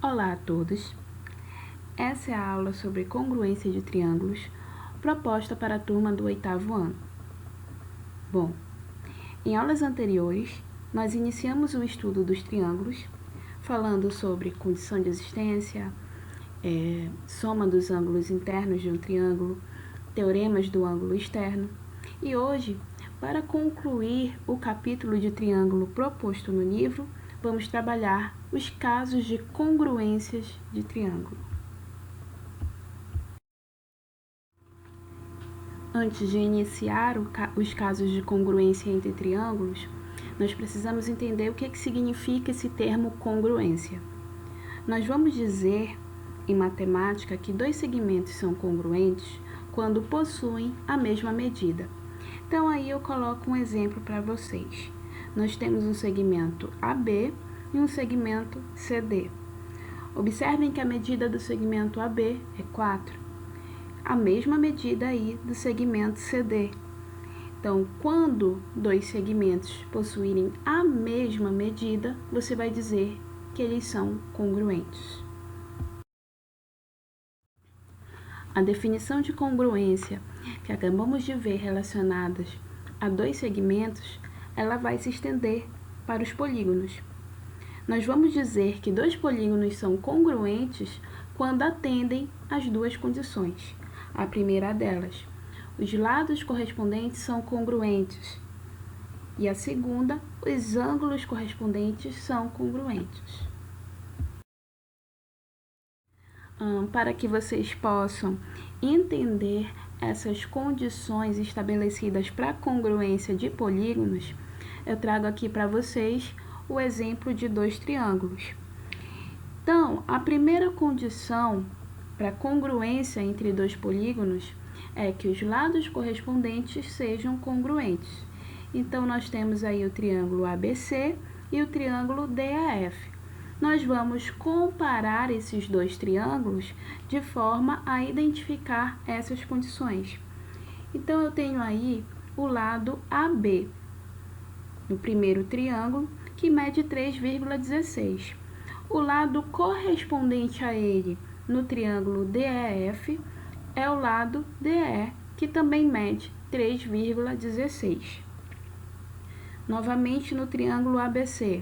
Olá a todos! Essa é a aula sobre congruência de triângulos, proposta para a turma do 8º ano. Bom, em aulas anteriores, nós iniciamos o estudo dos triângulos, falando sobre condição de existência, soma dos ângulos internos de um triângulo, teoremas do ângulo externo. E hoje, para concluir o capítulo de triângulo proposto no livro, vamos trabalhar os casos de congruências de triângulo. Antes de iniciar os casos de congruência entre triângulos, nós precisamos entender o que significa esse termo congruência. Nós vamos dizer, em matemática, que dois segmentos são congruentes quando possuem a mesma medida. Então, aí eu coloco um exemplo para vocês. Nós temos um segmento AB e um segmento CD. Observem que a medida do segmento AB é 4. A mesma medida aí do segmento CD. Então, quando dois segmentos possuírem a mesma medida, você vai dizer que eles são congruentes. A definição de congruência que acabamos de ver relacionadas a dois segmentos, ela vai se estender para os polígonos. Nós vamos dizer que dois polígonos são congruentes quando atendem às duas condições. A primeira delas, os lados correspondentes são congruentes. E a segunda, os ângulos correspondentes são congruentes. Para que vocês possam entender essas condições estabelecidas para a congruência de polígonos, eu trago aqui para vocês o exemplo de dois triângulos. Então, a primeira condição para congruência entre dois polígonos é que os lados correspondentes sejam congruentes. Então, nós temos aí o triângulo ABC e o triângulo DAF. Nós vamos comparar esses dois triângulos de forma a identificar essas condições. Então, eu tenho aí o lado AB, no primeiro triângulo, que mede 3,16. O lado correspondente a ele no triângulo DEF é o lado DE, que também mede 3,16. Novamente, no triângulo ABC,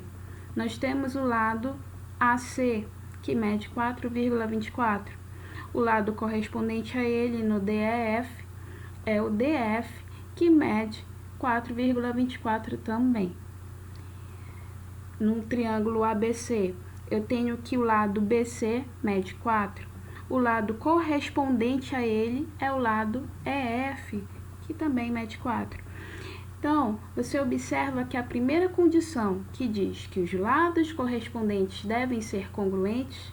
nós temos o lado AC, que mede 4,24. O lado correspondente a ele no DEF é o DF, que mede 4,24 também. No triângulo ABC, eu tenho que o lado BC mede 4. O lado correspondente a ele é o lado EF, que também mede 4. Então, você observa que a primeira condição que diz que os lados correspondentes devem ser congruentes,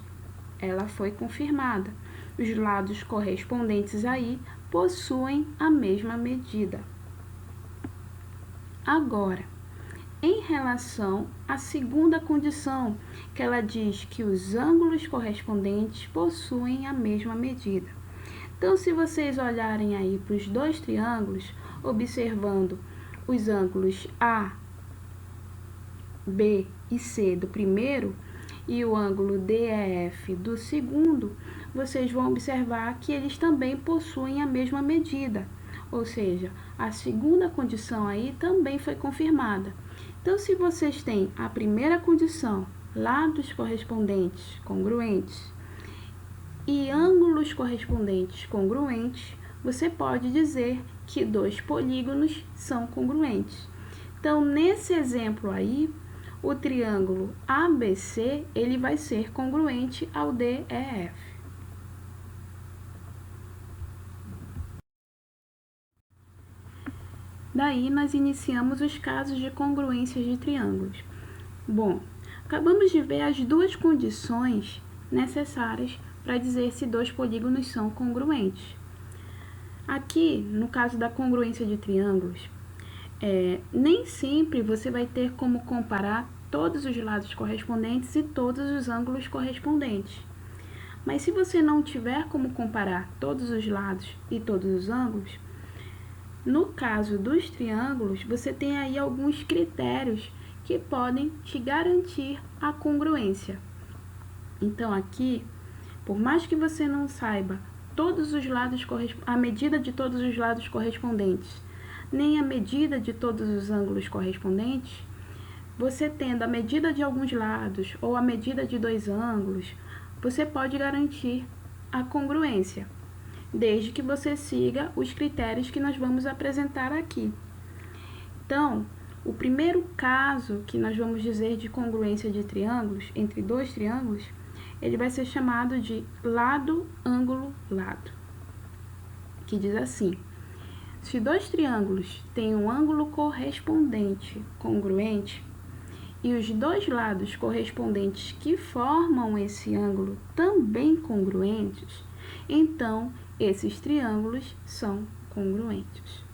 ela foi confirmada. Os lados correspondentes aí possuem a mesma medida. Agora, em relação à segunda condição, que ela diz que os ângulos correspondentes possuem a mesma medida. Então, se vocês olharem aí para os dois triângulos, observando os ângulos A, B e C do primeiro e o ângulo DEF do segundo, vocês vão observar que eles também possuem a mesma medida, ou seja, a segunda condição aí também foi confirmada. Então, se vocês têm a primeira condição, lados correspondentes congruentes e ângulos correspondentes congruentes, você pode dizer que dois polígonos são congruentes. Então, nesse exemplo aí, o triângulo ABC, ele vai ser congruente ao DEF. Daí, nós iniciamos os casos de congruência de triângulos. Bom, acabamos de ver as duas condições necessárias para dizer se dois polígonos são congruentes. Aqui, no caso da congruência de triângulos, nem sempre você vai ter como comparar todos os lados correspondentes e todos os ângulos correspondentes. Mas se você não tiver como comparar todos os lados e todos os ângulos, no caso dos triângulos, você tem aí alguns critérios que podem te garantir a congruência. Então, aqui, por mais que você não saiba todos os lados, a medida de todos os lados correspondentes, nem a medida de todos os ângulos correspondentes, você tendo a medida de alguns lados ou a medida de dois ângulos, você pode garantir a congruência, desde que você siga os critérios que nós vamos apresentar aqui. Então, o primeiro caso que nós vamos dizer de congruência de triângulos, entre dois triângulos, ele vai ser chamado de lado, ângulo, lado, que diz assim: se dois triângulos têm um ângulo correspondente congruente e os dois lados correspondentes que formam esse ângulo também congruentes, então esses triângulos são congruentes.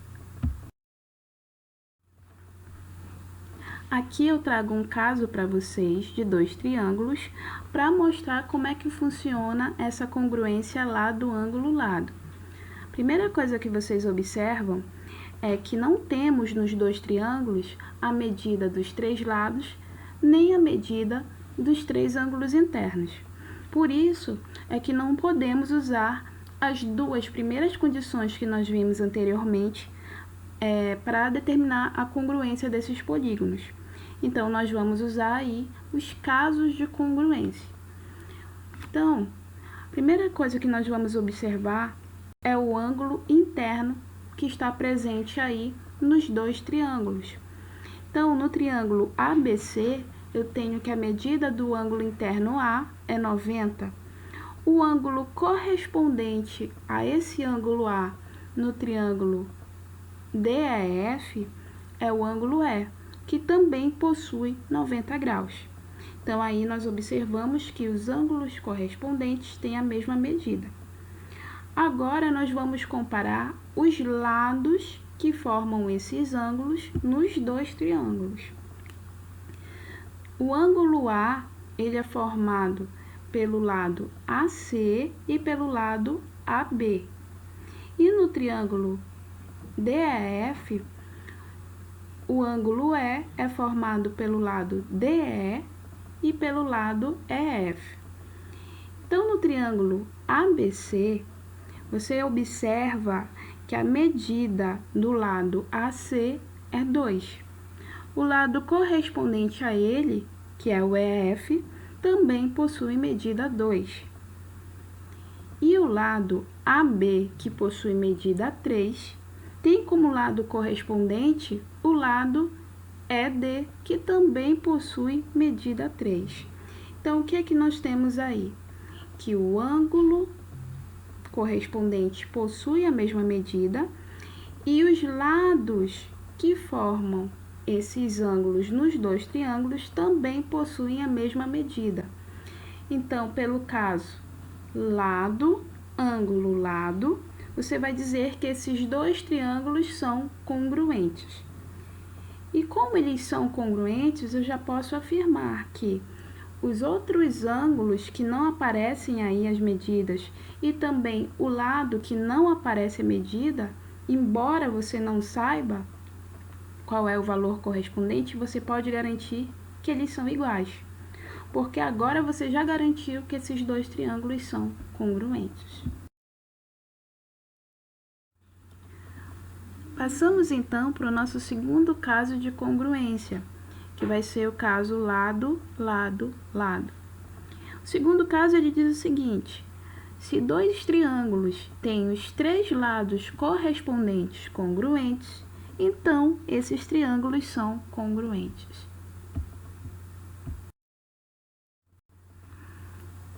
Aqui eu trago um caso para vocês de dois triângulos para mostrar como é que funciona essa congruência lado, ângulo, lado. Primeira coisa que vocês observam é que não temos nos dois triângulos a medida dos três lados, nem a medida dos três ângulos internos. Por isso é que não podemos usar as duas primeiras condições que nós vimos anteriormente para determinar a congruência desses polígonos. Então, nós vamos usar aí os casos de congruência. Então, a primeira coisa que nós vamos observar é o ângulo interno que está presente aí nos dois triângulos. Então, no triângulo ABC, eu tenho que a medida do ângulo interno A é 90. O ângulo correspondente a esse ângulo A no triângulo DEF é o ângulo E, que também possui 90 graus. Então, aí nós observamos que os ângulos correspondentes têm a mesma medida. Agora, nós vamos comparar os lados que formam esses ângulos nos dois triângulos. O ângulo A, ele é formado pelo lado AC e pelo lado AB. E no triângulo DEF, o ângulo E é formado pelo lado DE e pelo lado EF. Então, no triângulo ABC, você observa que a medida do lado AC é 2. O lado correspondente a ele, que é o EF, também possui medida 2. E o lado AB, que possui medida 3, tem como lado correspondente o lado ED, que também possui medida 3. Então, o que é que nós temos aí? Que o ângulo correspondente possui a mesma medida e os lados que formam esses ângulos nos dois triângulos também possuem a mesma medida. Então, pelo caso lado, ângulo, lado, você vai dizer que esses dois triângulos são congruentes. E como eles são congruentes, eu já posso afirmar que os outros ângulos que não aparecem aí as medidas e também o lado que não aparece a medida, embora você não saiba qual é o valor correspondente, você pode garantir que eles são iguais. Porque agora você já garantiu que esses dois triângulos são congruentes. Passamos então para o nosso segundo caso de congruência, que vai ser o caso lado, lado, lado. O segundo caso ele diz o seguinte: se dois triângulos têm os três lados correspondentes congruentes, então esses triângulos são congruentes.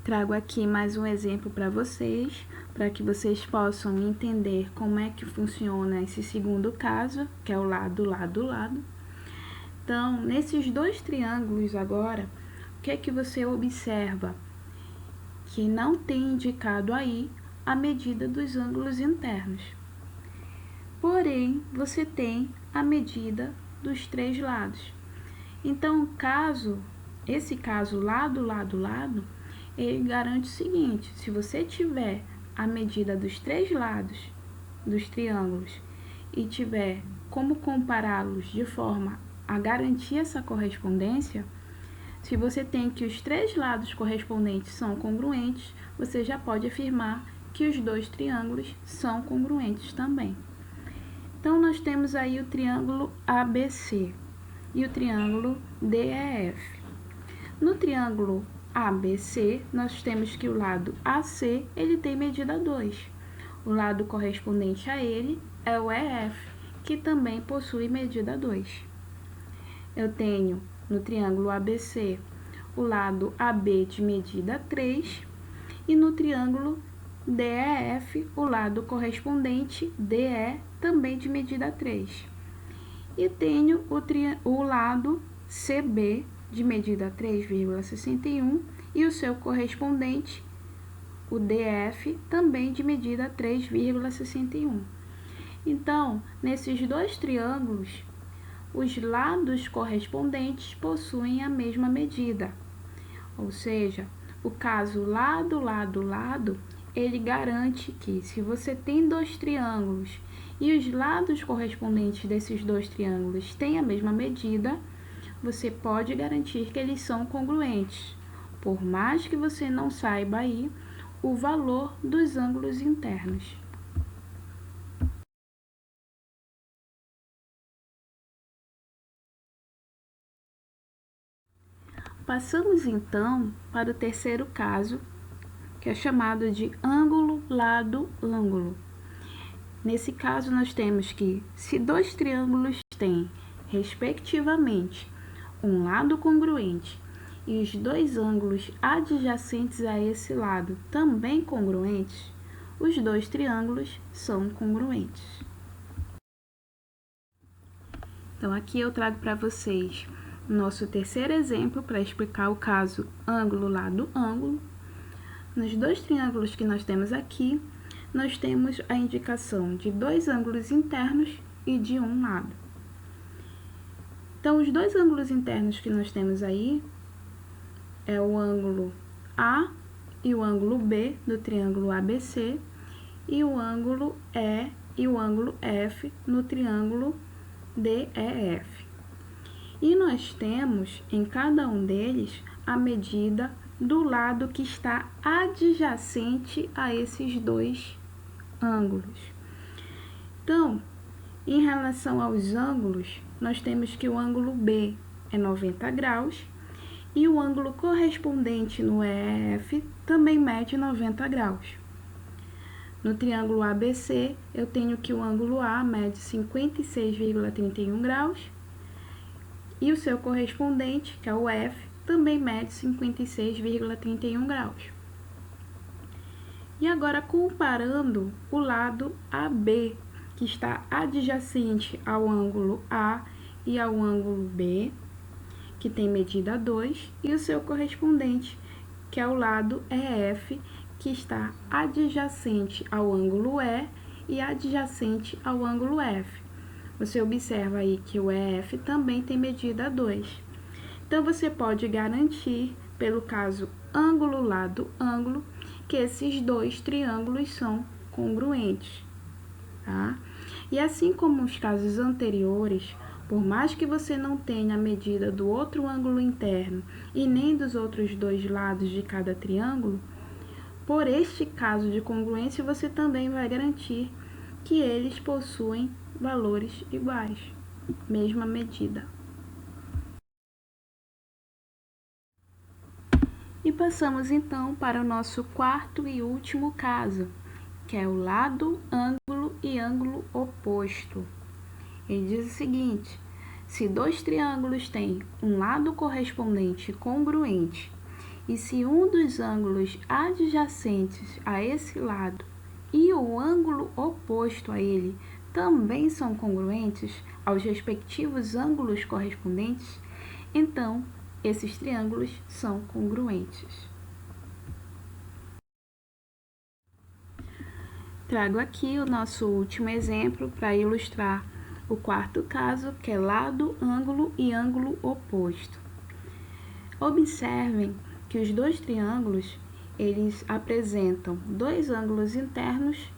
Trago aqui mais um exemplo para que vocês possam entender como é que funciona esse segundo caso, que é o lado, lado, lado. Então, nesses dois triângulos agora, o que é que você observa? Que não tem indicado aí a medida dos ângulos internos. Porém, você tem a medida dos três lados. Então, esse caso lado, lado, lado, ele garante o seguinte: se você tiver a medida dos três lados dos triângulos e tiver como compará-los de forma a garantir essa correspondência, Se você tem que os três lados correspondentes são congruentes, você já pode afirmar que os dois triângulos são congruentes também. Então, nós temos aí o triângulo ABC e o triângulo DEF. No triângulo ABC, nós temos que o lado AC ele tem medida 2. O lado correspondente a ele é o EF, que também possui medida 2. Eu tenho no triângulo ABC o lado AB de medida 3 e no triângulo DEF o lado correspondente DE também de medida 3. E tenho o lado CB de medida 3,61 e o seu correspondente, o DF, também de medida 3,61. Então, nesses dois triângulos, os lados correspondentes possuem a mesma medida. Ou seja, o caso lado, lado, lado, ele garante que se você tem dois triângulos e os lados correspondentes desses dois triângulos têm a mesma medida, você pode garantir que eles são congruentes, por mais que você não saiba aí o valor dos ângulos internos. Passamos então para o terceiro caso, que é chamado de ângulo, lado, ângulo. Nesse caso, nós temos que, se dois triângulos têm, respectivamente, um lado congruente e os dois ângulos adjacentes a esse lado também congruentes, os dois triângulos são congruentes. Então, aqui eu trago para vocês o nosso terceiro exemplo para explicar o caso ângulo, lado, ângulo. Nos dois triângulos que nós temos aqui, nós temos a indicação de dois ângulos internos e de um lado. Então, os dois ângulos internos que nós temos aí é o ângulo A e o ângulo B do triângulo ABC e o ângulo E e o ângulo F no triângulo DEF. E nós temos em cada um deles a medida do lado que está adjacente a esses dois ângulos. Então, em relação aos ângulos, nós temos que o ângulo B é 90 graus e o ângulo correspondente no EF também mede 90 graus. No triângulo ABC, eu tenho que o ângulo A mede 56,31 graus e o seu correspondente, que é o F, também mede 56,31 graus. E agora, comparando o lado AB, que está adjacente ao ângulo A e ao ângulo B, que tem medida 2, e o seu correspondente, que é o lado EF, que está adjacente ao ângulo E e adjacente ao ângulo F. Você observa aí que o EF também tem medida 2. Então, você pode garantir, pelo caso ângulo, lado, ângulo, que esses dois triângulos são congruentes, tá? E assim como os casos anteriores, por mais que você não tenha a medida do outro ângulo interno e nem dos outros dois lados de cada triângulo, por este caso de congruência, você também vai garantir que eles possuem valores iguais, mesma medida. E passamos então para o nosso quarto e último caso, que é o lado, ângulo e ângulo oposto. Ele diz o seguinte: se dois triângulos têm um lado correspondente congruente e se um dos ângulos adjacentes a esse lado e o ângulo oposto a ele também são congruentes aos respectivos ângulos correspondentes, então esses triângulos são congruentes. Trago aqui o nosso último exemplo para ilustrar o quarto caso, que é lado, ângulo e ângulo oposto. Observem que os dois triângulos, eles apresentam dois ângulos internos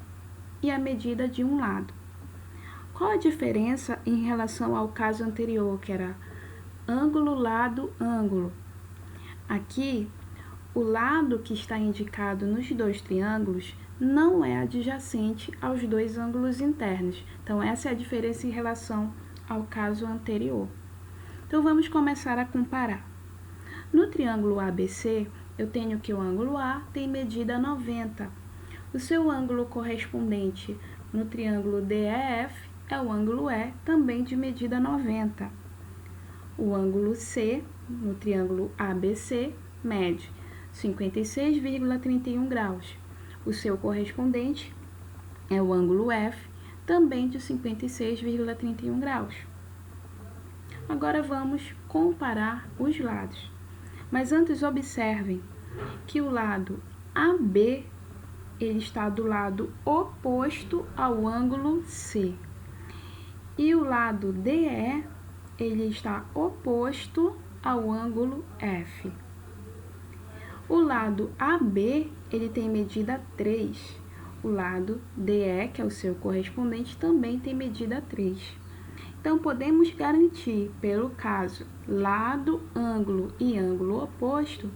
e a medida de um lado. Qual a diferença em relação ao caso anterior, que era ângulo, lado, ângulo? Aqui, o lado que está indicado nos dois triângulos não é adjacente aos dois ângulos internos. Então, essa é a diferença em relação ao caso anterior. Então, vamos começar a comparar. No triângulo ABC, eu tenho que o ângulo A tem medida 90. O seu ângulo correspondente no triângulo DEF é o ângulo E, também de medida 90. O ângulo C, no triângulo ABC, mede 56,31 graus. O seu correspondente é o ângulo F, também de 56,31 graus. Agora vamos comparar os lados. Mas antes observem que o lado AB ele está do lado oposto ao ângulo C. E o lado DE ele está oposto ao ângulo F. O lado AB ele tem medida 3. O lado DE, que é o seu correspondente, também tem medida 3. Então, podemos garantir, pelo caso lado, ângulo e ângulo oposto,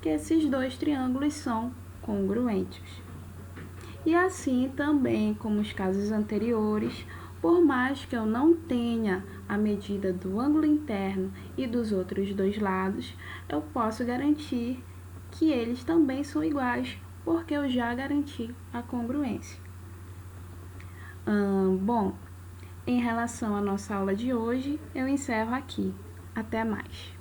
que esses dois triângulos são congruentes. E assim também, como os casos anteriores, por mais que eu não tenha a medida do ângulo interno e dos outros dois lados, eu posso garantir que eles também são iguais, porque eu já garanti a congruência. Bom, em relação à nossa aula de hoje, eu encerro aqui. Até mais!